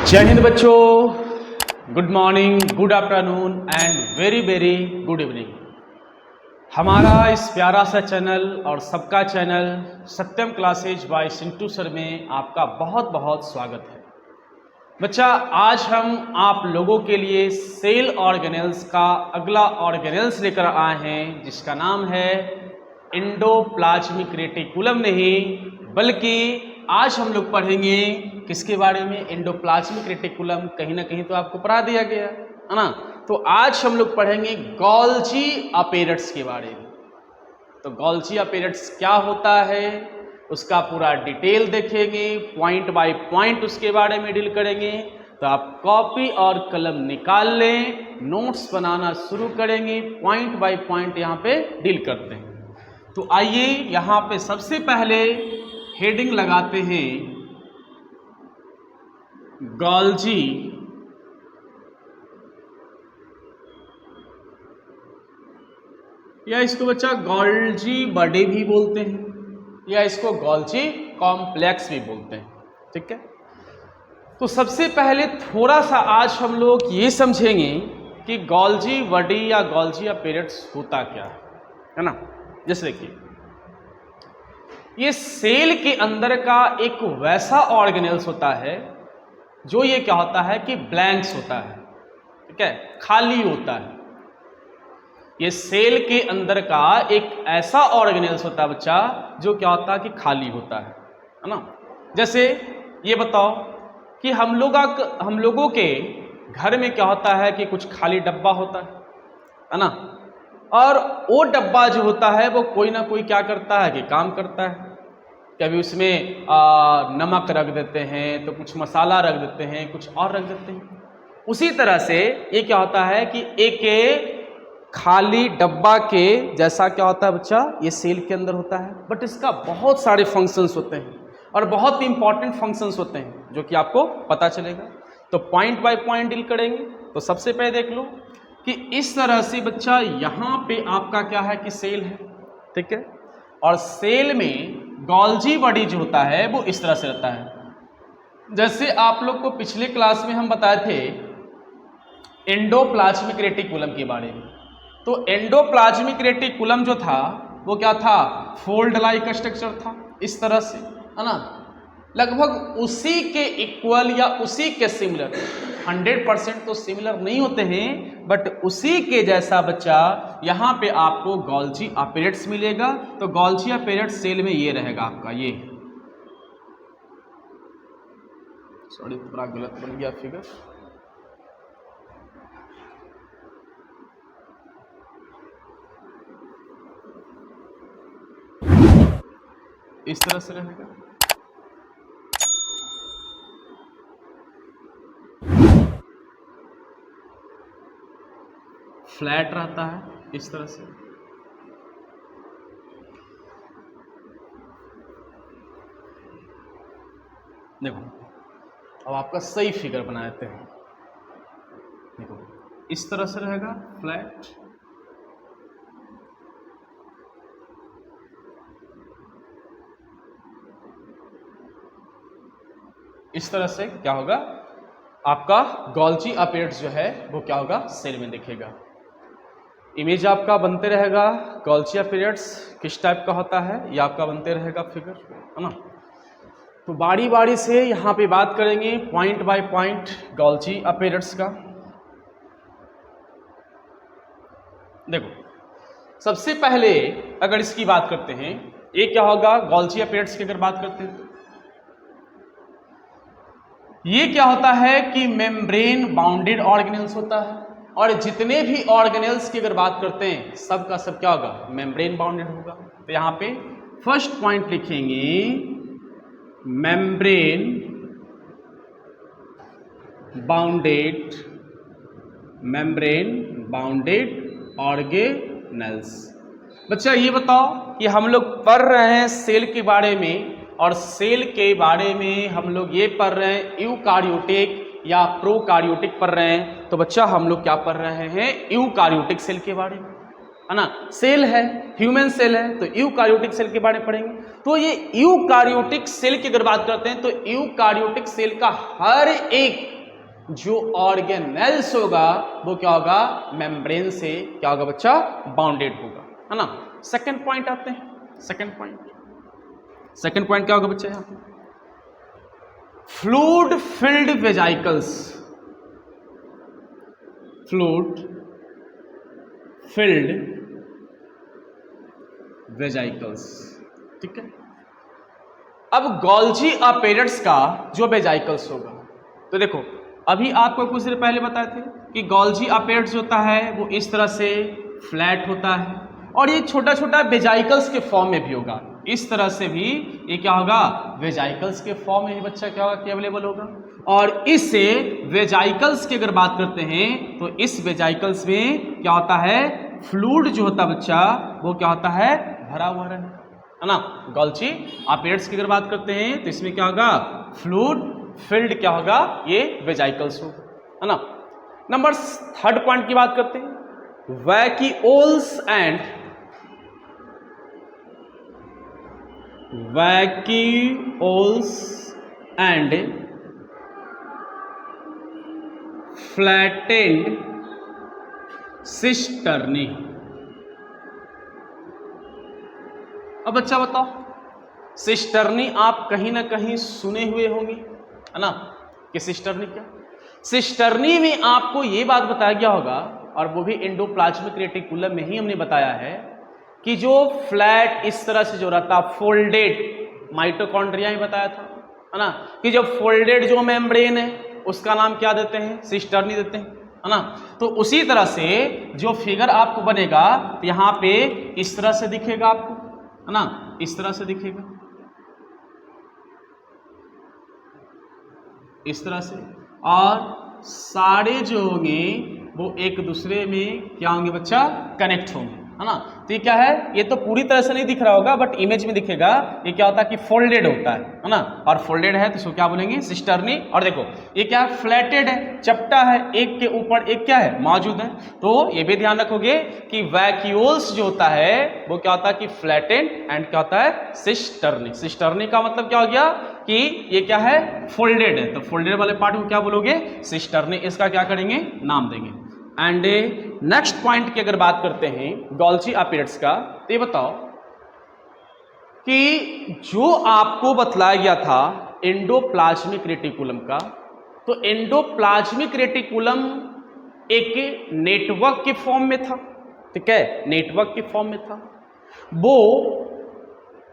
जय हिंद बच्चों, good morning, good afternoon and very very good evening. हमारा इस प्यारा सा चैनल और सबका चैनल सत्यम क्लासेज बाय सिंटू सर में आपका बहुत बहुत स्वागत है। बच्चा, आज हम आप लोगों के लिए सेल ऑर्गेनेल्स का अगला ऑर्गेनेल्स लेकर आए हैं, जिसका नाम है एंडोप्लाज्मिक रेटिकुलम। नहीं बल्कि आज हम लोग पढ़ेंगे किसके बारे में? Endoplasmic reticulum. कहीं ना कहीं तो आपको पढ़ा दिया गया है ना। तो आज हम लोग पढ़ेंगे गोल्जी अपैरेट्स के बारे में। तो गोल्जी अपैरेट्स क्या होता है उसका पूरा डिटेल देखेंगे, पॉइंट बाय पॉइंट उसके बारे में डील करेंगे। तो आप कॉपी और कलम निकाल लें, नोट्स बनाना शुरू करेंगे, पॉइंट बाय पॉइंट यहाँ पे डील करते हैं। तो आइए यहाँ पे सबसे पहले हेडिंग लगाते हैं गोल्जी या इसको बच्चा गोल्जी बॉडी भी बोलते हैं या इसको गोल्जी कॉम्प्लेक्स भी बोलते हैं। ठीक है, तो सबसे पहले थोड़ा सा आज हम लोग ये समझेंगे कि गोल्जी बॉडी या गोल्जी अपैरेट्स होता क्या है ना। जैसे देखिए, ये सेल के अंदर का एक वैसा ऑर्गेनेल्स होता है जो ये क्या होता है कि ब्लैंक्स होता है। ठीक है, खाली होता है। ये सेल के अंदर का एक ऐसा ऑर्गेनेल्स होता है बच्चा जो क्या होता है कि खाली होता है ना। जैसे ये बताओ कि हम लोगों के घर में क्या होता है कि कुछ खाली डब्बा होता है ना। और वो डब्बा जो होता है वो कोई ना कोई क्या करता है कि काम करता है। कभी उसमें नमक रख देते हैं, तो कुछ मसाला रख देते हैं, कुछ और रख देते हैं। उसी तरह से ये क्या होता है कि एक खाली डब्बा के जैसा क्या होता है बच्चा, ये सेल के अंदर होता है। बट इसका बहुत सारे फंक्शंस होते हैं और बहुत इंपॉर्टेंट फंक्शंस होते हैं जो कि आपको पता चलेगा। तो पॉइंट बाय पॉइंट डील करेंगे। तो सबसे पहले देख लो कि इस तरह से बच्चा यहाँ पे आपका क्या है कि सेल है। ठीक है, और सेल में गोल्जी बॉडी जो होता है वो इस तरह से रहता है। जैसे आप लोग को पिछले क्लास में हम बताए थे एंडोप्लाज्मिक रेटिकुलम के बारे में। तो एंडोप्लाज्मिक रेटिकुलम जो था वो क्या था? फोल्ड लाइक स्ट्रक्चर था, इस तरह से, है ना। लगभग उसी के इक्वल या उसी के सिमिलर, 100% तो सिमिलर नहीं होते हैं बट उसी के जैसा बच्चा यहाँ पे आपको गोल्जी अपैरेट्स मिलेगा। तो गोल्जी अपैरेट्स सेल में ये रहेगा आपका, ये सॉरी थोड़ा गलत बन गया फिगर। इस तरह से रहेगा। फ्लैट रहता है इस तरह से। देखो, अब आपका सही फिगर बना देते हैं। देखो, इस तरह से रहेगा फ्लैट। इस तरह से क्या होगा आपका गोल्जी अपैरेट्स जो है वो क्या होगा सेल में दिखेगा। इमेज आपका बनते रहेगा गोल्जी अपैरेट्स किस टाइप का होता है ये आपका बनते रहेगा फिगर, है ना। तो बारी बारी से यहाँ पे बात करेंगे पॉइंट बाय पॉइंट गोल्जी अपैरेट्स का। देखो, सबसे पहले अगर इसकी बात करते हैं, ये क्या होगा गोल्जी अपैरेट्स की अगर बात करते हैं तो ये क्या होता है कि मेम्ब्रेन बाउंडेड ऑर्गेनेल्स होता है। और जितने भी ऑर्गेनेल्स की अगर बात करते हैं सब का सब क्या होगा? मेम्ब्रेन बाउंडेड होगा। तो यहाँ पे फर्स्ट पॉइंट लिखेंगे मेम्ब्रेन बाउंडेड ऑर्गेनेल्स। बच्चा ये बताओ कि हम लोग पढ़ रहे हैं सेल के बारे में, और सेल के बारे में हम लोग ये पढ़ रहे हैं यूकार्योटिक या प्रोकार्योटिक पढ़ रहे हैं। तो बच्चा हम लोग क्या पढ़ रहे हैं? यूकार्योटिक सेल के बारे में, है ना। सेल है, ह्यूमन सेल है, तो यूकार्योटिक सेल के बारे में पढ़ेंगे। तो ये यूकार्योटिक सेल की अगर बात करते हैं तो यूकार्योटिक सेल का हर एक जो ऑर्गेनेल्स होगा वो क्या होगा, मेम्ब्रेन से क्या होगा बच्चा, बाउंडेड होगा, है ना। सेकंड पॉइंट आते हैं, सेकंड पॉइंट क्या होगा बच्चा यहां पे, फ्लूइड फिल्ड वेजाइकल्स, फ्लूइड फिल्ड वेजाइकल्स, ठीक है। अब गोल्जी अपैरेट्स का जो वेजाइकल्स होगा, तो देखो अभी आपको कुछ देर पहले बताए थे कि गोल्जी अपैरेट्स होता है वो इस तरह से फ्लैट होता है और ये छोटा छोटा वेजाइकल्स के फॉर्म में भी होगा, इस तरह से भी ये क्या होगा, वेजाइकल्स के फॉर्म में ही बच्चा क्या होगा कि अवेलेबल होगा। और इस वेजाइकल्स की अगर बात करते हैं तो इस वेजाइकल्स में क्या होता है, फ्लूइड जो होता है बच्चा वो क्या होता है, भरा हुआ है ना। गोल्जी अपैरेट्स की अगर बात करते हैं तो इसमें क्या होगा, फ्लूइड फिल्ड क्या होगा, ये वेजाइकल्स होगा, है ना। नंबर थर्ड पॉइंट की बात करते हैं, वैक्यूल्स एंड फ्लैटेंड सिस्टर्नी। अब बच्चा बताओ, सिस्टर्नी आप कहीं ना कहीं सुने हुए होंगे, है ना, कि सिस्टर्नी क्या, सिस्टर्नी में आपको ये बात बताया गया होगा और वो भी एंडोप्लाज्मिक रेटिकुलम में ही हमने बताया है कि जो फ्लैट इस तरह से जो रहता फोल्डेड, माइटोकॉन्ड्रिया में बताया था, है ना, कि जब फोल्डेड जो मेम्ब्रेन है उसका नाम क्या देते हैं, सिस्टर्नी देते हैं, है ना। तो उसी तरह से जो फिगर आपको बनेगा तो यहाँ पे इस तरह से दिखेगा आपको, है ना, इस तरह से दिखेगा, इस तरह से, और सारे जो होंगे वो एक दूसरे में क्या होंगे बच्चा, कनेक्ट होंगे, है ना। तो ये क्या है, ये तो पूरी तरह से नहीं दिख रहा होगा बट इमेज में दिखेगा, ये क्या होता है कि फोल्डेड होता है ना, और फोल्डेड है तो इसको क्या बोलेंगे, सिस्टर्नी। और देखो ये क्या है, फ्लैटेड है, चपटा है, एक के ऊपर एक क्या है मौजूद है। तो ये भी ध्यान रखोगे कि वैक्यूल्स जो होता है वो क्या होता है कि फ्लैटेड एंड क्या होता है, सिस्टर्नी। सिस्टर्नी का मतलब क्या हो गया कि ये क्या है, फोल्डेड है, तो फोल्डेड वाले पार्ट को क्या बोलोगे, सिस्टर्नी, इसका क्या करेंगे, नाम देंगे। एंड नेक्स्ट पॉइंट की अगर बात करते हैं गोल्जी अपैरेट्स का, तो ये बताओ कि जो आपको बतलाया गया था एंडोप्लाज्मिक रेटिकुलम का, तो एंडोप्लाज्मिक रेटिकुलम एक नेटवर्क के फॉर्म में था, ठीक है, नेटवर्क के फॉर्म में था। वो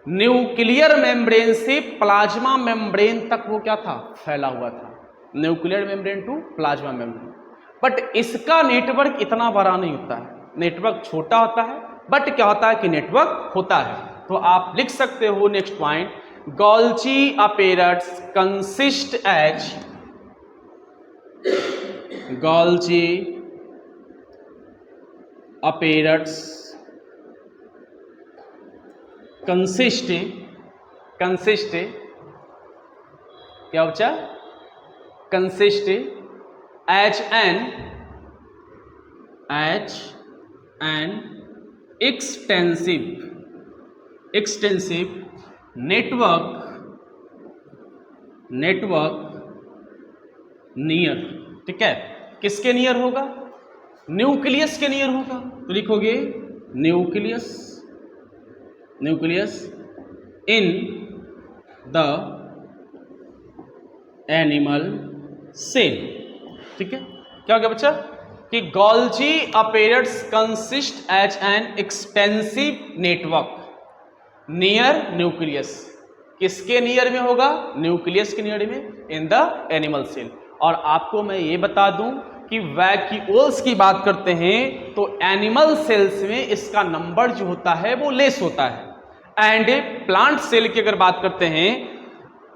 न्यूक्लियर मेम्ब्रेन से प्लाज्मा मेम्ब्रेन तक वो क्या था, फैला हुआ था, nuclear membrane to plasma membrane. But इसका नेटवर्क इतना बड़ा नहीं होता है, नेटवर्क छोटा होता है, बट क्या होता है कि नेटवर्क होता है। तो आप लिख सकते हो next point, Golgi apparatus consist as, Golgi apparatus consist क्या बच्चा, consist as an extensive network near, ठीक है, किसके नियर होगा, न्यूक्लियस के नियर होगा। तो लिखोगे nucleus in the animal cell, ठीक है। क्या हो गया बच्चा कि Golgi apparatus consist as an extensive network near nucleus, किसके नियर में होगा, न्यूक्लियस के नियर में, इन द एनिमल सेल। और आपको मैं ये बता दूं कि वैक्यूल्स की बात करते हैं तो एनिमल सेल्स में इसका नंबर जो होता है वो लेस होता है, एंड प्लांट सेल की अगर बात करते हैं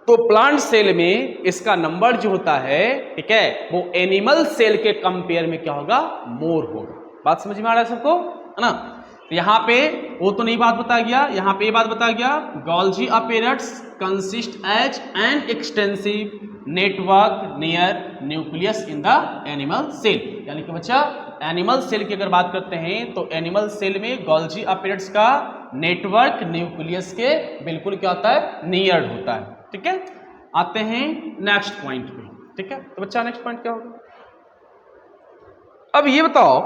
तो प्लांट सेल में इसका नंबर जो होता है, ठीक है, वो एनिमल सेल के कंपेयर में क्या होगा, मोर होगा। बात समझ में आ रहा है सबको, है ना। तो यहाँ पे वो तो नहीं बात बताया गया, यहाँ पे ये बात बताया गया, Golgi apparatus consist as an extensive network near nucleus in the animal cell, यानी कि बच्चा एनिमल सेल की अगर बात करते हैं तो एनिमल सेल में गोल्जी अपैरेटस का नेटवर्क न्यूक्लियस के बिल्कुल क्या होता है, नियर होता है। ठीक है, आते हैं नेक्स्ट पॉइंट पे। ठीक है, तो बच्चा नेक्स्ट पॉइंट क्या होगा? अब ये बताओ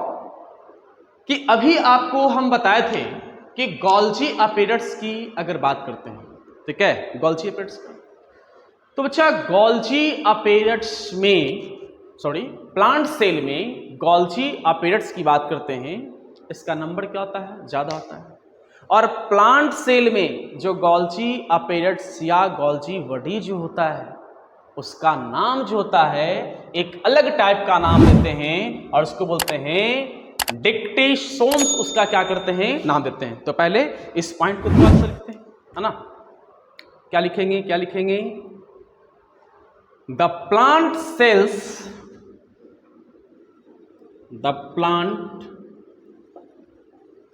कि अभी आपको हम बताए थे कि गोल्जी अपैरेटस की अगर बात करते हैं, ठीक है, गोल्जी अपैरेटस का, तो बच्चा गोल्जी अपैरेटस में, सॉरी, प्लांट सेल में गोल्जी अपैरेटस की बात करते हैं, इसका नंबर क्या होता है, ज्यादा होता है। और प्लांट सेल में जो गोल्जी अपैरेटस या गोल्जी बॉडी जो होता है उसका नाम जो होता है एक अलग टाइप का नाम देते हैं और उसको बोलते हैं डिक्टेशोम्स, उसका क्या करते हैं, नाम देते हैं। तो पहले इस पॉइंट को थोड़ा सा लिखते हैं, है ना। क्या लिखेंगे, क्या लिखेंगे? The plant cells, the plant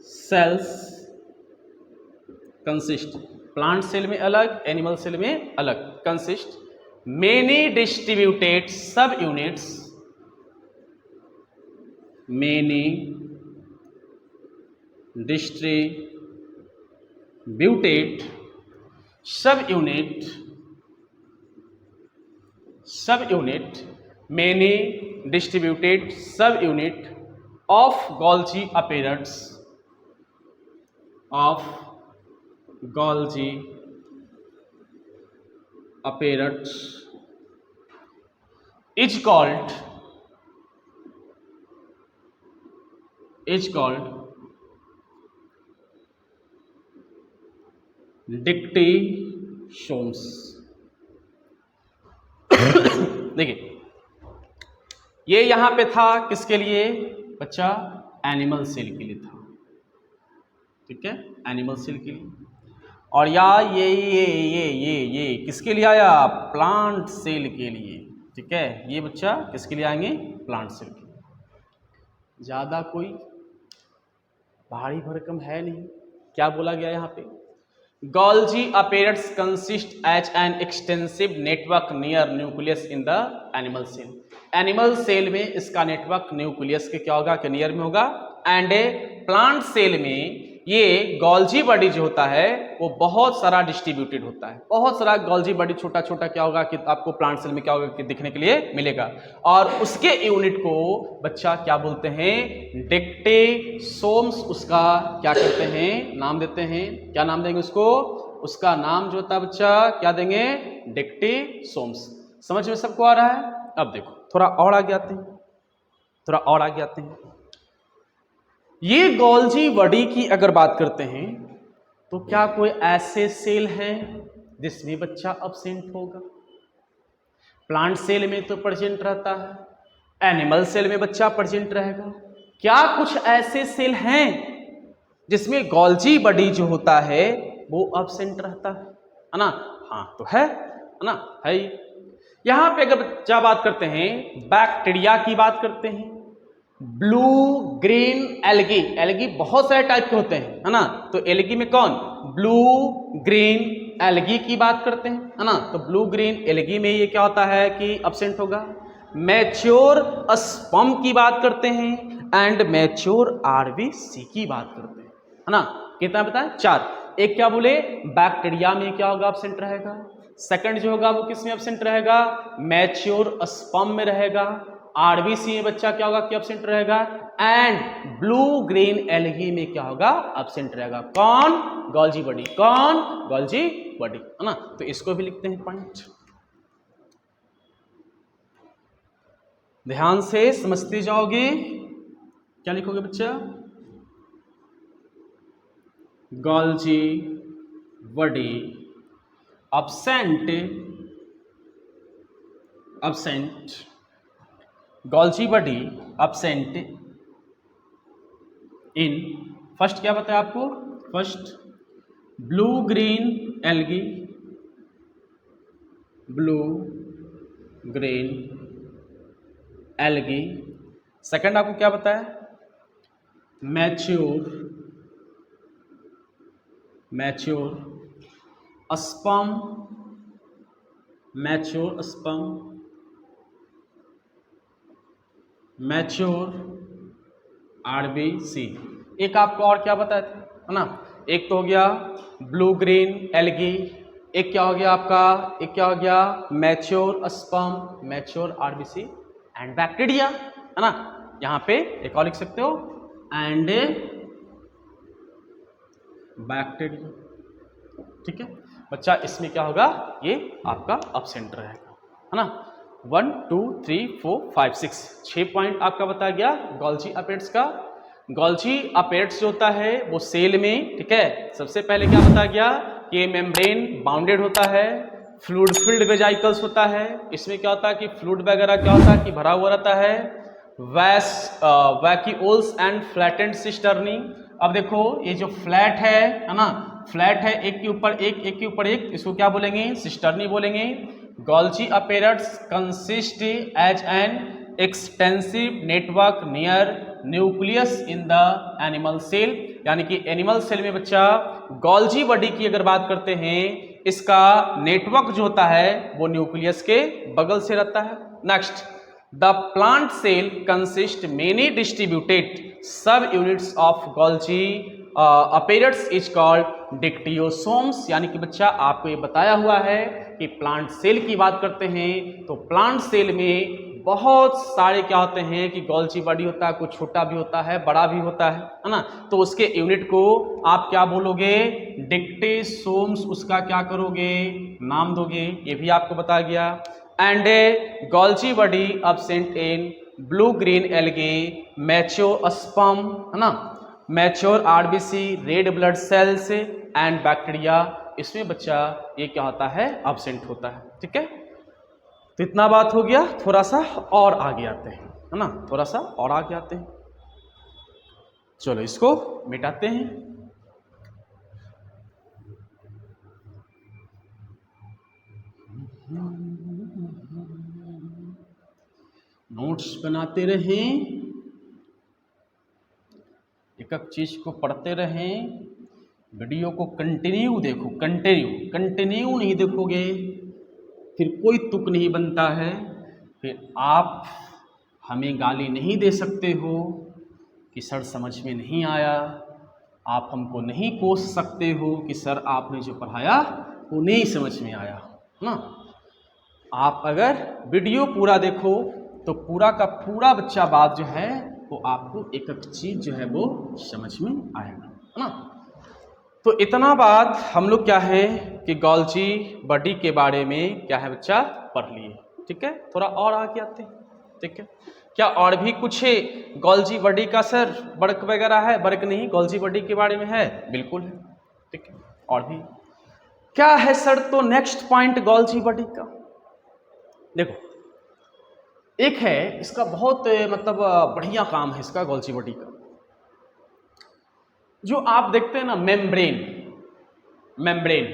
cells consist, plant cell में अलग, एनिमल सेल में अलग, consist many distributed sub units, many distributed sub unit, sub unit, many distributed sub unit of Golgi apparatus, of Golgi apparatus is called dictyosomes. देखिए ये यहां पे था किसके लिए बच्चा, एनिमल सेल के लिए था। ठीक है, एनिमल सेल के लिए। और या ये किसके लिए आया, प्लांट सेल के लिए। ठीक है, ये बच्चा किसके लिए आएंगे, प्लांट सेल के लिए। ज्यादा कोई भारी भरकम है नहीं। क्या बोला गया यहाँ पे, Golgi apparatus consist as an extensive network near nucleus in the animal cell. Animal cell में इसका नेटवर्क न्यूक्लियस के क्या होगा, कि नियर में होगा। एंड प्लांट सेल में ये गोल्जी बॉडी जो होता है वो बहुत सारा डिस्ट्रीब्यूटेड होता है, बहुत सारा गोल्जी बॉडी छोटा छोटा क्या होगा कि आपको प्लांट सेल में क्या होगा कि दिखने के लिए मिलेगा। और उसके यूनिट को बच्चा क्या बोलते हैं, डिक्टेशोम्स, उसका क्या करते हैं, नाम देते हैं। क्या नाम देंगे उसको, उसका नाम जो होता है बच्चा क्या देंगे, डिक्टेशोम्स। समझ में सबको आ रहा है? अब देखो थोड़ा और आगे आते हैं, थोड़ा और आगे आते हैं। ये गोल्जी बॉडी की अगर बात करते हैं तो क्या कोई ऐसे सेल हैं जिसमें बच्चा अब्सेंट होगा? प्लांट सेल में तो प्रेजेंट रहता है, एनिमल सेल में बच्चा प्रेजेंट रहेगा। क्या कुछ ऐसे सेल हैं जिसमें गोल्जी बॉडी जो होता है वो अब्सेंट रहता है ना? हाँ तो है ना, है। यहां पे अगर बच्चा बात करते हैं, बैक्टीरिया की बात करते हैं, ब्लू ग्रीन एल्गी, एल्गी बहुत सारे टाइप के होते हैं, है ना। तो एल्गी में कौन, ब्लू ग्रीन एल्गी की बात करते हैं, है ना। तो ब्लू ग्रीन एल्गी में ये क्या होता है कि अब्सेंट होगा। मैच्योर स्पर्म की बात करते हैं एंड मैच्योर आरबीसी की बात करते हैं, है ना। कितना बताएं, 4। एक क्या बोले, बैक्टीरिया में क्या होगा, अब्सेंट रहेगा। सेकंड जो होगा वो किस में अब्सेंट रहेगा, मैच्योर स्पर्म में रहेगा। आरबीसी में बच्चा क्या होगा कि अब्सेंट रहेगा। एंड ब्लू ग्रीन एल्गी में क्या होगा, अब्सेंट रहेगा। कौन, गोल्जी बॉडी, कौन, गोल्जी बॉडी, है ना। तो इसको भी लिखते हैं पॉइंट, ध्यान से समझते जाओगे। क्या लिखोगे बच्चा, Golgi body absent, absent, Golgi body absent इन, फर्स्ट क्या बताया आपको, first blue green algae, blue green algae. Second आपको क्या बताया, mature, mature sperm, mature sperm, mature RBC. एक आपको और क्या बताया था, है ना, एक तो हो गया ब्लू ग्रीन एल्गी, एक क्या हो गया आपका, एक क्या हो गया mature sperm, mature RBC and bacteria, है ना। यहां पे एक और लिख सकते हो एंड बैक्टीरिया, ठीक है बच्चा। इसमें क्या होगा, ये आपका अपसेंट रहेगा, है ना। 1 2 3 4 5 6 पॉइंट आपका बताया गया गोल्जी अपेरेट्स का। गोल्जी अपेरेट्स जो होता है वो सेल में, ठीक है, सबसे पहले क्या बताया गया कि ये मेम्ब्रेन बाउंडेड होता है, फ्लूइड फिल्ड वेजाइकल्स होता है। इसमें क्या होता है कि फ्लूइड वगैरह क्या होता है कि भरा हुआ रहता है, वैक्यूल्स एंड फ्लैटेंड सिस्टर्नी। अब देखो ये जो फ्लैट है ना, फ्लैट है, एक के ऊपर एक, एक के ऊपर एक, इसको क्या बोलेंगे, सिस्टर्नी बोलेंगे। Golgi apparatus consist as an extensive network near nucleus in the animal cell, यानी कि एनिमल सेल में बच्चा गोल्जी बॉडी की अगर बात करते हैं, इसका नेटवर्क जो होता है वो न्यूक्लियस के बगल से रहता है। Next, the plant cell consist many distributed sub units of Golgi apparatus is called dictyosomes, यानी कि बच्चा आपको ये बताया हुआ है कि प्लांट सेल की बात करते हैं तो प्लांट सेल में बहुत सारे क्या होते हैं कि गोल्जी बॉडी होता है, कुछ छोटा भी होता है, बड़ा भी होता है ना। तो उसके यूनिट को आप क्या बोलोगे, डिक्टियोसोम्स, उसका क्या करोगे, नाम दोगे, ये भी आपको बताया गया। And Golgi body absent in blue green algae, mature sperm, है ना, mature RBC, red blood cells and bacteria, इसमें बच्चा ये क्या होता है, absent होता है, ठीक है। तो इतना बात हो गया, थोड़ा सा और आगे आते हैं, है ना, थोड़ा सा और आगे आते हैं। चलो इसको मिटाते हैं। नोट्स बनाते रहें, एक एक चीज को पढ़ते रहें, वीडियो को कंटिन्यू देखो, कंटिन्यू नहीं देखोगे फिर कोई तुक नहीं बनता है, फिर आप हमें गाली नहीं दे सकते हो कि सर समझ में नहीं आया, आप हमको नहीं कोस सकते हो कि सर आपने जो पढ़ाया वो नहीं समझ में आया ना। आप अगर वीडियो पूरा देखो तो पूरा का पूरा बच्चा बात जो है वो आपको एक एक चीज जो है वो समझ में आएगा, है ना। तो इतना बात हम लोग क्या है कि गोल्जी बॉडी के बारे में क्या है बच्चा पढ़ लिए, ठीक है। थोड़ा और आगे आते हैं, ठीक है। क्या और भी कुछ है गोल्जी बॉडी का सर, बर्क वगैरह है, बर्क नहीं, गोल्जी बॉडी के बारे में है, बिल्कुल है, ठीक है। और भी क्या है सर, तो नेक्स्ट पॉइंट गोल्जी बॉडी का देखो, एक है इसका बहुत मतलब बढ़िया काम है इसका गोल्जी बॉडी का, जो आप देखते हैं ना मेम्ब्रेन, मेम्ब्रेन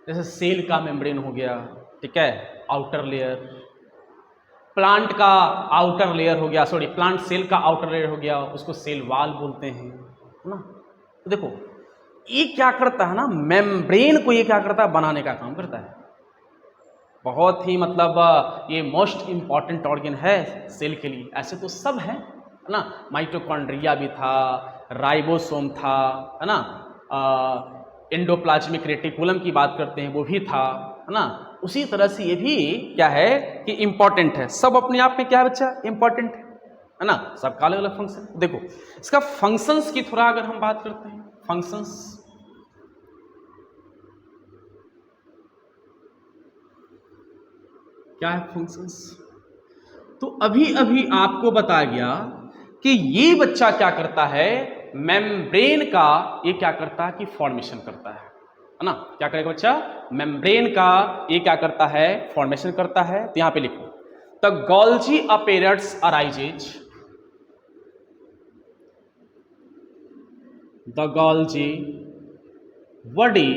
जैसे सेल का मेम्ब्रेन हो गया, ठीक है, आउटर लेयर, प्लांट का आउटर लेयर हो गया, सॉरी प्लांट सेल का आउटर लेयर हो गया, उसको सेल वॉल बोलते हैं, है ना। तो देखो ये क्या करता है ना, मेम्ब्रेन को ये क्या करता है, बनाने का काम करता है। बहुत ही मतलब ये मोस्ट इंपॉर्टेंट ऑर्गन है सेल के लिए, ऐसे तो सब है ना, माइटोकॉन्ड्रिया भी था, राइबोसोम था, है ना, एंडोप्लाज्मिक रेटिकुलम की बात करते हैं वो भी था, है ना। उसी तरह से ये भी क्या है कि इंपॉर्टेंट है, सब अपने आप में क्या है बच्चा, इंपॉर्टेंट है ना, सबका अलग अलग फंक्शन। देखो इसका फंक्शंस की थोड़ा अगर हम बात करते हैं, फंक्शंस क्या है, फंक्शंस तो अभी अभी आपको बताया गया कि ये बच्चा क्या करता है, मेम्ब्रेन का ये क्या करता है कि फॉर्मेशन करता है ना। क्या करेगा बच्चा, मेम्ब्रेन का ये क्या करता है, फॉर्मेशन करता है। तो यहां पे लिखो, the Golgi apparatus arises, the Golgi body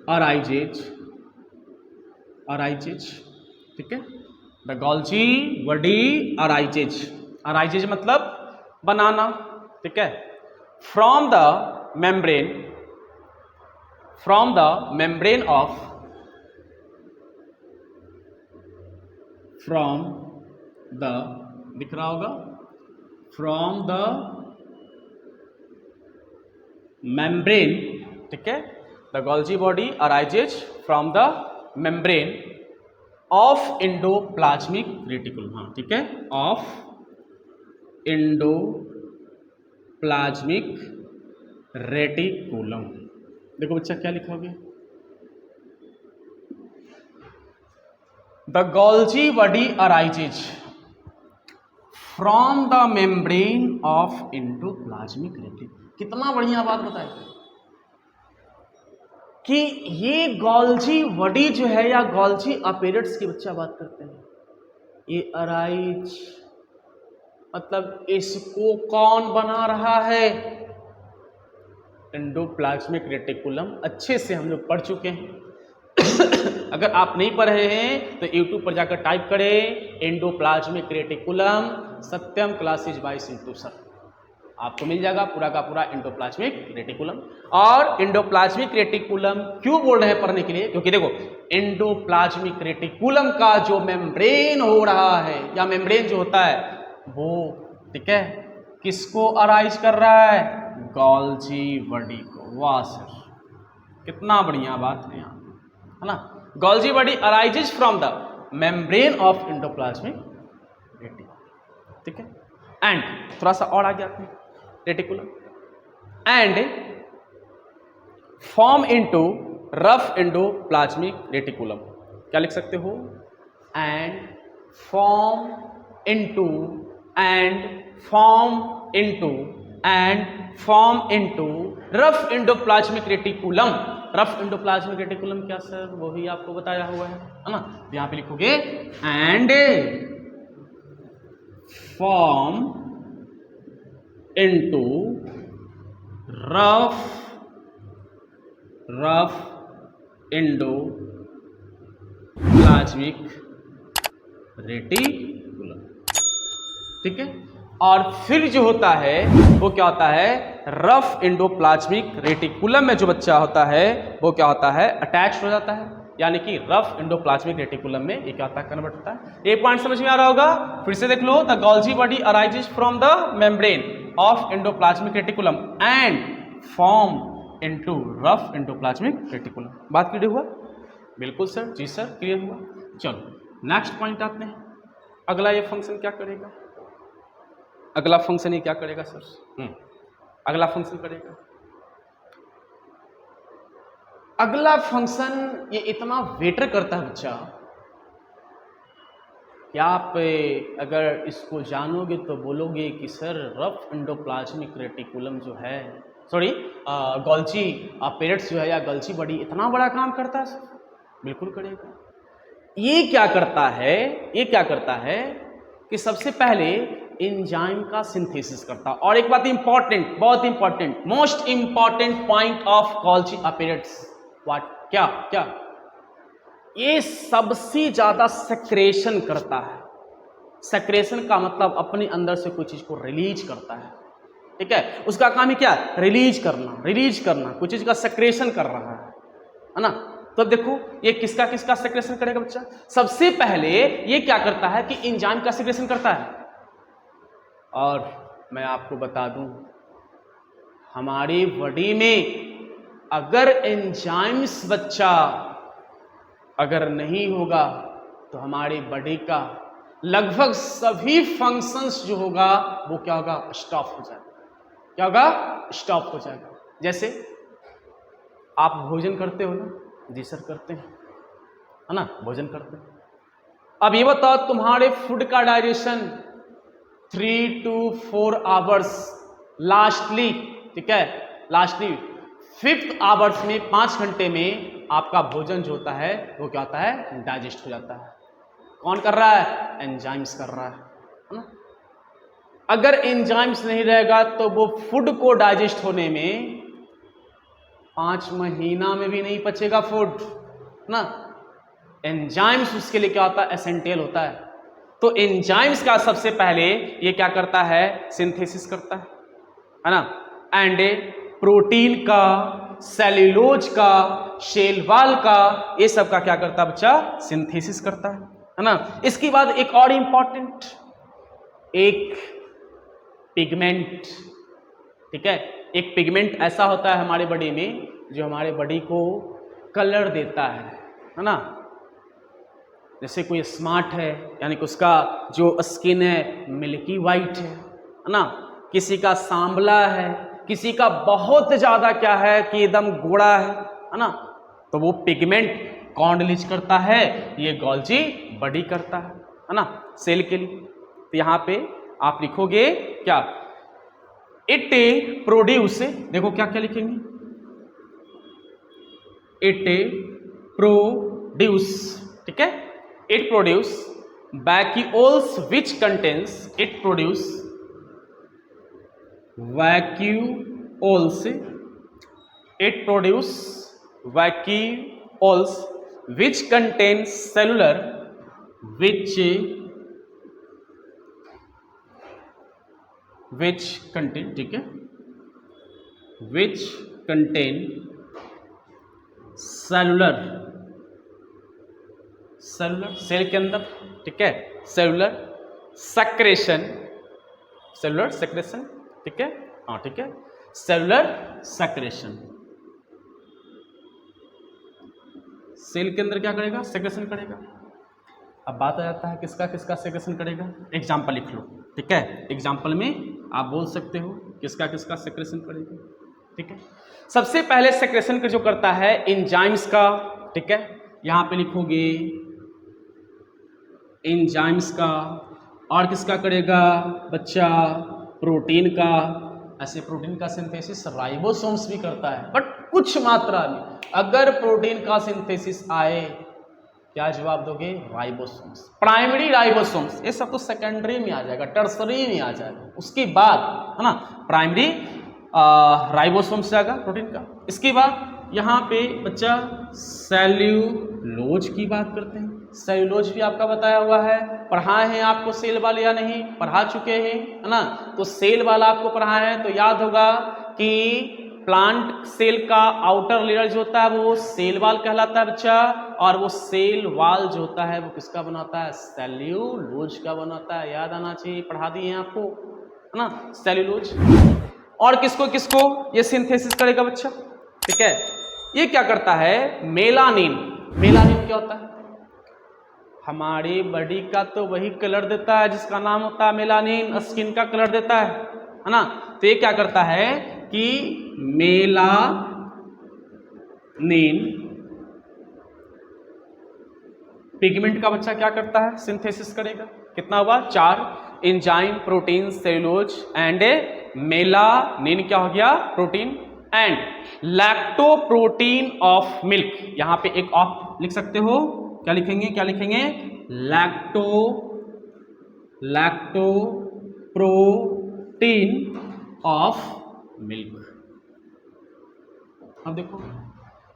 arises, arises, ठीक है, the Golgi body arises, arises मतलब बनाना, ठीक है, from the membrane, from the membrane of, from the, दिख रहा होगा, फ्रॉम द मेम्ब्रेन, ठीक है, the Golgi body arises from the membrane of endoplasmic reticulum, हाँ ठीक है, ऑफ एंडोप्लाज्मिक रेटिकुलम। देखो बच्चा क्या लिखा गया, the Golgi body arises from the membrane of endoplasmic reticulum. कितना बढ़िया बात बताए कि ये गोल्जी बॉडी जो है या गोल्जी अपैरेट्स की बच्चा बात करते हैं, ये अराइज मतलब इसको कौन बना रहा है, एंडोप्लाज्मिक रेटिकुलम। अच्छे से हम लोग पढ़ चुके हैं। अगर आप नहीं पढ़े हैं तो YouTube पर जाकर टाइप करें एंडोप्लाज्मिक रेटिकुलम सत्यम क्लासेज बाय सिंटू सर, आपको मिल जाएगा पूरा का पूरा एंडोप्लाज्मिक रेटिकुलम। और एंडोप्लाज्मिक रेटिकुलम क्यों बोल रहे हैं पढ़ने के लिए, क्योंकि देखो एंडोप्लाज्मिक रेटिकुलम का जो मेम्ब्रेन हो रहा है या मेम्ब्रेन जो होता है वो, ठीक है, किसको अराइज कर रहा है, गोल्जी बॉडी को। वाह सर, कितना बढ़िया बात है यहाँ, है ना। Golgi body arises from the membrane of endoplasmic reticulum, ठीक है। एंड थोड़ा सा और आगे आते हैं, reticulum and form into rough endoplasmic reticulum. क्या लिख सकते हो, and form into rough endoplasmic reticulum. Rough endoplasmic reticulum क्या सर, वो भी आपको बताया हुआ है ना। यहां पे लिखोगे and form into rough endoplasmic reticulum, ठीक है। और फिर जो होता है वो क्या होता है, रफ एंडोप्लाज्मिक रेटिकुलम में जो बच्चा होता है वो क्या होता है, अटैच हो जाता है, यानी कि रफ एंडोप्लाज्मिक रेटिकुलम में ये क्या होता है, कन्वर्ट होता है। ये पॉइंट समझ में आ रहा होगा, फिर से देख लो, the Golgi body arises from the membrane of endoplasmic reticulum and form into rough endoplasmic reticulum. बात क्लियर हुआ, बिल्कुल सर, जी सर क्लियर हुआ। चलो नेक्स्ट पॉइंट आते हैं, अगला ये फंक्शन क्या करेगा, अगला फंक्शन ये क्या करेगा सर, अगला फंक्शन करेगा, अगला फंक्शन ये इतना वेटर करता है बच्चा कि आप अगर इसको जानोगे तो बोलोगे कि सर रफ एंडोप्लाज्मिक रेटिकुलम जो है, सॉरी गोल्जी अपैरेट्स जो है या गोल्जी बॉडी इतना बड़ा काम करता है सर, बिल्कुल करेगा। ये क्या करता है, ये क्या करता है कि सबसे पहले एंजाइम का सिंथेसिस करता है। और एक बात इंपॉर्टेंट, बहुत important, most important point of Golgi apparatus, what, क्या क्या, ये सबसे ज्यादा सेक्रेशन करता है। सेक्रेशन का मतलब अपने अंदर से कोई चीज को रिलीज करता है, ठीक है, उसका काम ही क्या, रिलीज करना, रिलीज करना, कोई चीज का सेक्रेशन कर रहा है ना। तो देखो ये किसका किसका सेक्रेशन करेगा बच्चा, सबसे पहले ये क्या करता है कि एंजाइम का सेक्रेशन करता है। और मैं आपको बता दूं, हमारी बॉडी में अगर एंजाइम्स बच्चा अगर नहीं होगा तो हमारी बॉडी का लगभग सभी फंक्शंस जो होगा वो क्या होगा, स्टॉप हो जाएगा। क्या होगा, स्टॉप हो जाएगा। जैसे आप भोजन करते हो ना, जी सर करते हैं, है ना, भोजन करते हैं। अब ये बताओ तुम्हारे फूड का डाइजेशन 3 to 4 आवर्स लास्टली, ठीक है, लास्टली 5th आवर्स में 5 घंटे में आपका भोजन जो होता है वो क्या होता है, डाइजेस्ट हो जाता है। कौन कर रहा है, एंजाइम्स कर रहा है ना। अगर एंजाइम्स नहीं रहेगा तो वो फूड को डाइजेस्ट होने में 5 महीना में भी नहीं पचेगा फूड ना। एंजाइम्स उसके लिए क्या होता है, एसेंशियल होता है। तो एंजाइम्स का सबसे पहले ये क्या करता है, सिंथेसिस करता है ना। एंड प्रोटीन का, सेल्यूलोज का, शेल वॉल का, ये सब का क्या करता है बच्चा, सिंथेसिस करता है ना। इसके बाद एक और इंपॉर्टेंट, एक पिगमेंट, ठीक है। एक पिगमेंट ऐसा होता है हमारे बॉडी में जो हमारे बॉडी को कलर देता है ना। जैसे कोई स्मार्ट है यानी कि उसका जो स्किन है मिल्की वाइट है ना, किसी का सांवला है, किसी का बहुत ज्यादा क्या है कि एकदम गोरा है ना, तो वो पिगमेंट कौन रिलीज करता है, ये गोल्जी बॉडी करता है ना सेल के लिए। तो यहाँ पे आप लिखोगे क्या, इट प्रोड्यूस, देखो क्या क्या लिखेंगे, इट प्रोड्यूस, ठीक है, it produce vacuoles which contains, it produce vacuoles, it produce vacuoles which contains cellular, which contain, ठीक है, which contain cellular, सेल के अंदर, ठीक है, सेलुलर सेक्रेशन, सेलुलर सेक्रेशन, ठीक है, हाँ ठीक है, सेलुलर सेक्रेशन, सेल के अंदर क्या करेगा, सेक्रेशन करेगा। अब बात आ जाता है किसका किसका सेक्रेशन करेगा, एग्जाम्पल लिख लो, ठीक है, एग्जाम्पल में आप बोल सकते हो किसका किसका सेक्रेशन करेगा, ठीक है। सबसे पहले सेक्रेशन का जो करता है एंजाइम्स का, ठीक है, यहां पे लिखोगे एंजाइम्स का, और किसका करेगा बच्चा, प्रोटीन का। ऐसे प्रोटीन का सिंथेसिस राइबोसोम्स भी करता है बट कुछ मात्रा में। अगर प्रोटीन का सिंथेसिस आए, क्या जवाब दोगे, राइबोसोम्स, प्राइमरी राइबोसोम्स, ये सब तो सेकेंडरी में आ जाएगा, टर्सरी में आ जाएगा, उसके बाद है ना प्राइमरी राइबोसोम्स आएगा प्रोटीन का। इसके बाद यहाँ पे बच्चा सेल्यूलोज की बात करते हैं। सेल्यूलोज भी आपका बताया हुआ है, पढ़ाए हैं आपको सेल वाले या नहीं, पढ़ा चुके हैं है ना, तो सेल वाला आपको पढ़ाए हैं तो याद होगा कि प्लांट सेल का आउटर लेयर जो होता है वो सेल वाल कहलाता है बच्चा, और वो सेल वाल जो होता है वो किसका बनाता है, सेल्यूलोज का बनाता है, याद आना चाहिए, पढ़ा दिए हैं आपको है ना सेल्यूलोज। और किसको किसको ये सिंथेसिस करेगा बच्चा, ठीक है, ये क्या करता है, मेलानिन। मेलानिन क्या होता है, हमारी बॉडी का तो वही कलर देता है जिसका नाम होता है मेलानिन, स्किन का कलर देता है ना। तो ये क्या करता है कि मेलानिन पिगमेंट का बच्चा क्या करता है, सिंथेसिस करेगा। कितना हुआ, 4, enzyme, protein, cellulose and melanin क्या हो गया, प्रोटीन, एंड लैक्टोप्रोटीन ऑफ मिल्क। यहां पे एक ऑफ लिख सकते हो, क्या लिखेंगे, क्या लिखेंगे, लैक्टोप्रोटीन ऑफ मिल्क। अब देखो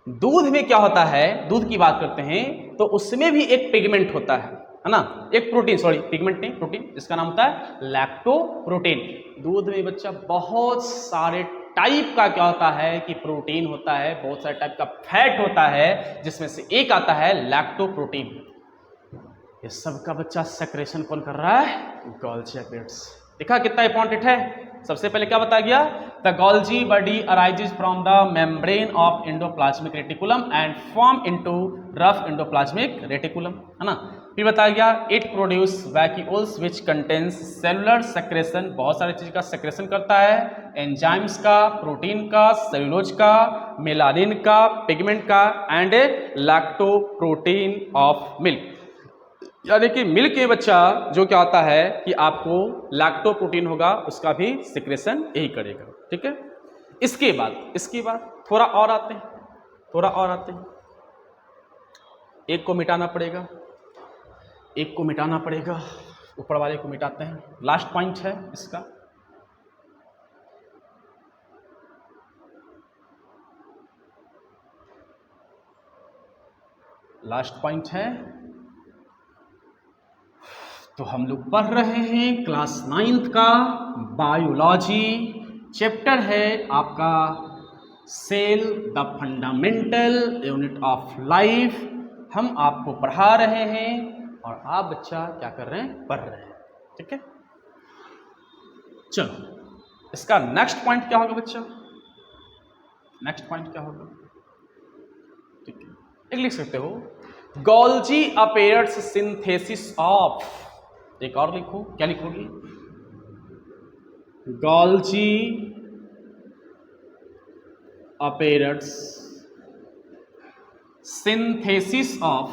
दूध में क्या होता है, दूध की बात करते हैं तो उसमें भी एक पिगमेंट होता है ना, एक प्रोटीन, सॉरी पिगमेंट नहीं प्रोटीन, इसका नाम होता है लैक्टोप्रोटीन। दूध में बच्चा बहुत सारे टाइप का क्या होता है कि प्रोटीन होता है, बहुत सारे टाइप का फैट होता है, जिसमें से एक आता है लैक्टोप्रोटीन। ये सब का बच्चा सेक्रेशन कौन कर रहा है, गोल्जी एपेक्स। देखा कितना इंपॉर्टेंट है। सबसे पहले क्या बताया गया, the Golgi body arises from the membrane of endoplasmic reticulum and form into rough endoplasmic reticulum, है ना। फिर बताया गया it produce vacuoles which contains cellular secretion, बहुत सारी चीज का सेक्रेशन करता है, एंजाइम्स का, प्रोटीन का, सेलुलोज का, मेलानिन का, पिगमेंट का, एंड लैक्टोप्रोटीन ऑफ मिल्क। यानी कि मिल्क के बच्चा जो क्या होता है कि आपको लैक्टोप्रोटीन होगा, उसका भी सिक्रेशन यही करेगा, ठीक है। इसके बाद थोड़ा और आते हैं, एक को मिटाना पड़ेगा, ऊपर वाले को मिटाते हैं। लास्ट पॉइंट है इसका, लास्ट पॉइंट है। तो हम लोग पढ़ रहे हैं क्लास 9th का बायोलॉजी, चैप्टर है आपका cell the fundamental unit of life. हम आपको पढ़ा रहे हैं और आप बच्चा क्या कर रहे हैं, पढ़ रहे हैं, ठीक है। चलो इसका नेक्स्ट पॉइंट क्या होगा बच्चा, नेक्स्ट पॉइंट क्या होगा, ठीक है, एक लिख सकते हो गोल्जी अपीयर्स सिंथेसिस ऑफ, एक और लिखो, क्या लिखोगी, Golgi appears synthesis of,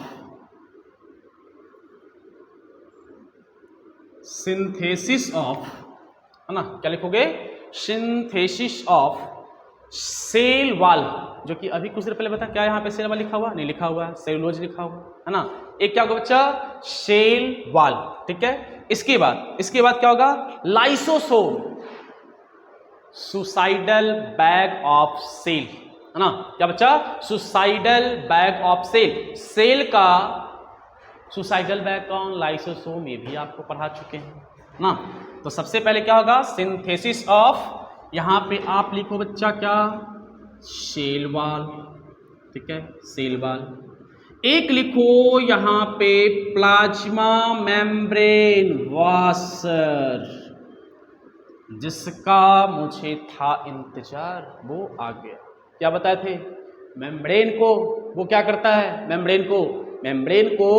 synthesis of, है ना, क्या लिखोगे, सिंथेसिस ऑफ सेल वाल, जो कि अभी कुछ देर पहले बता, क्या यहाँ पे सेल वाल लिखा हुआ, नहीं लिखा हुआ है, सेलुलोज लिखा हुआ है ना, एक क्या होगा बच्चा, सेल वाल, ठीक है। इसके बाद क्या होगा, lysosome, suicidal bag of cell, है ना, क्या बच्चा, suicidal bag of cell, cell का सुसाइडल बैग कौन, लाइसोसोम, ये भी आपको पढ़ा चुके हैं ना। तो सबसे पहले क्या होगा, सिंथेसिस ऑफ, यहां पे आप लिखो बच्चा क्या, सेल वाल, ठीक है, सेल वाल। एक लिखो यहां पे प्लाज्मा मेम्ब्रेन वाशर, जिसका मुझे था इंतजार, वो आ गया। क्या बताए थे, मेम्ब्रेन को वो क्या करता है, मेम्ब्रेन को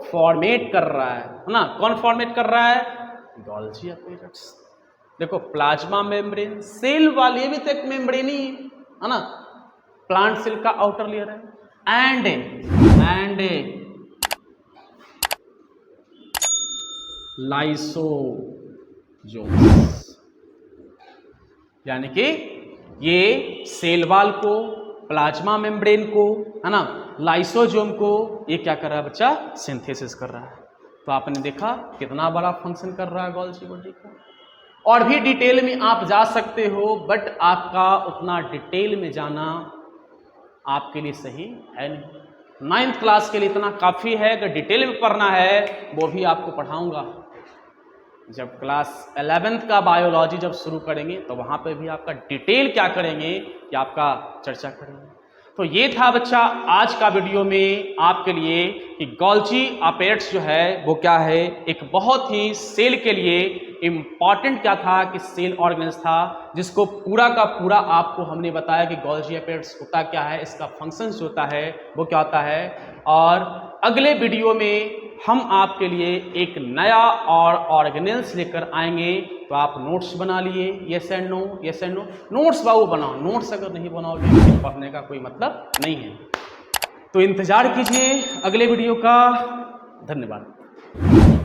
फॉर्मेट कर रहा है ना, कौन फॉर्मेट कर रहा है, गोल्जी अपीयरेट्स। देखो प्लाज्मा मेम्ब्रेन, सेल वाल, ये भी तो एक मेम्ब्रेन ही है ना, प्लांट सेल का आउटर लेयर है, एंड लाइसोसोम्स, यानी कि ये सेल वाल को, प्लाज्मा मेम्ब्रेन को, है ना, लाइसोसोम को, ये क्या कर रहा है बच्चा, सिंथेसिस कर रहा है। तो आपने देखा कितना बड़ा फंक्शन कर रहा है गोल्जी बॉडी का। और भी डिटेल में आप जा सकते हो, बट आपका उतना डिटेल में जाना आपके लिए सही है नहीं। 9th क्लास के लिए इतना काफ़ी है, अगर डिटेल में पढ़ना है वो भी आपको पढ़ाऊंगा। जब क्लास 11th का बायोलॉजी जब शुरू करेंगे तो वहाँ पे भी आपका डिटेल क्या करेंगे कि आपका चर्चा करेंगे। तो ये था बच्चा आज का वीडियो में आपके लिए कि गोल्जी अपीयरेट्स जो है वो क्या है, एक बहुत ही सेल के लिए इम्पॉर्टेंट क्या था कि सेल ऑर्गेनेल्स था, जिसको पूरा का पूरा आपको हमने बताया कि गोल्जी अपीयरेट्स होता क्या है, इसका फंक्शन जो होता है वो क्या होता है। और अगले वीडियो में हम आपके लिए एक नया और ऑर्गेनेल्स लेकर आएंगे, तो आप नोट्स बना लिए, yes and no, yes and no, notes बाबू बनाओ, नोट्स अगर नहीं बनाओगे तो पढ़ने का कोई मतलब नहीं है। तो इंतजार कीजिए अगले वीडियो का। धन्यवाद।